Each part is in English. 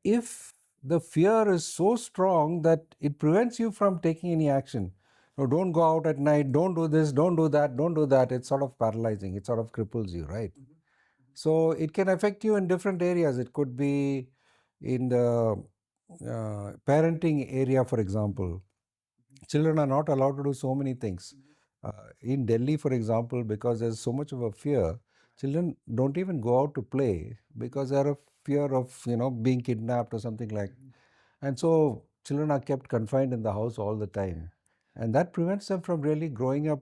if the fear is so strong that it prevents you from taking any action. No, don't go out at night, don't do this, don't do that, don't do that. It's sort of paralyzing, it sort of cripples you, right? So it can affect you in different areas. It could be in the parenting area, for example. Children are not allowed to do so many things. In Delhi, for example, because there's so much of a fear, children don't even go out to play because they're a fear of being kidnapped or something like. And so children are kept confined in the house all the time, and that prevents them from really growing up,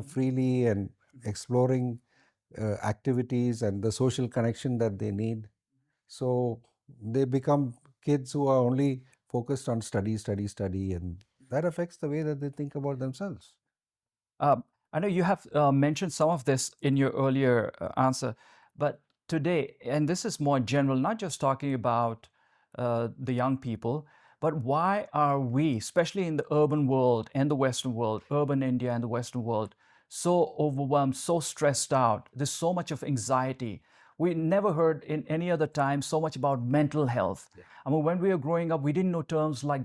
freely and exploring activities and the social connection that they need. So they become kids who are only focused on study, study, study, and that affects the way that they think about themselves. Um, I know you have mentioned some of this in your earlier answer, but today, and this is more general, not just talking about the young people, but why are we, especially in the urban world and the Western world, urban India and the Western world, so overwhelmed, so stressed out? There's so much of anxiety. We never heard in any other time so much about mental health. Yeah. I mean, when we were growing up, we didn't know terms like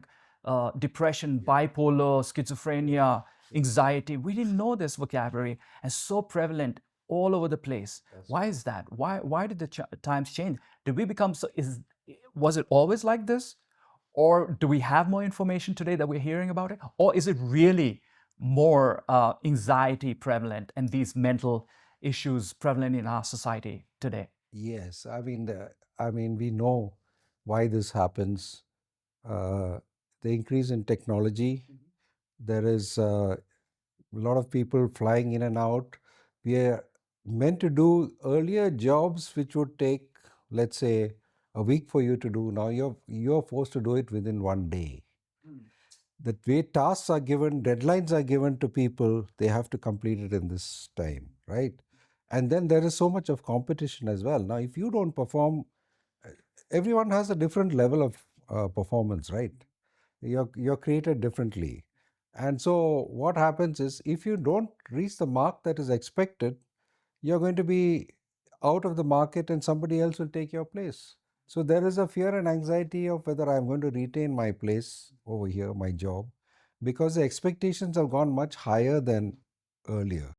depression, bipolar, schizophrenia, anxiety. We didn't know this vocabulary, and so prevalent all over the place. That's Why true. is that? Why did the times change? Did we become so? Was it always like this, or do we have more information today that we're hearing about it, or is it really more anxiety prevalent and these mental issues prevalent in our society today? Yes, I mean, we know why this happens. Uh, the increase in technology. There is a lot of people flying in and out. We are meant to do earlier jobs which would take, let's say, a week for you to do. Now you're forced to do it within one day. The way tasks are given, deadlines are given to people, they have to complete it in this time, right? And then there is so much of competition as well. Now, if you don't perform, uh, everyone has a different level of performance, right? You're created differently. And so what happens is if you don't reach the mark that is expected, you're going to be out of the market and somebody else will take your place. So there is a fear and anxiety of whether I'm going to retain my place over here, my job, because the expectations have gone much higher than earlier.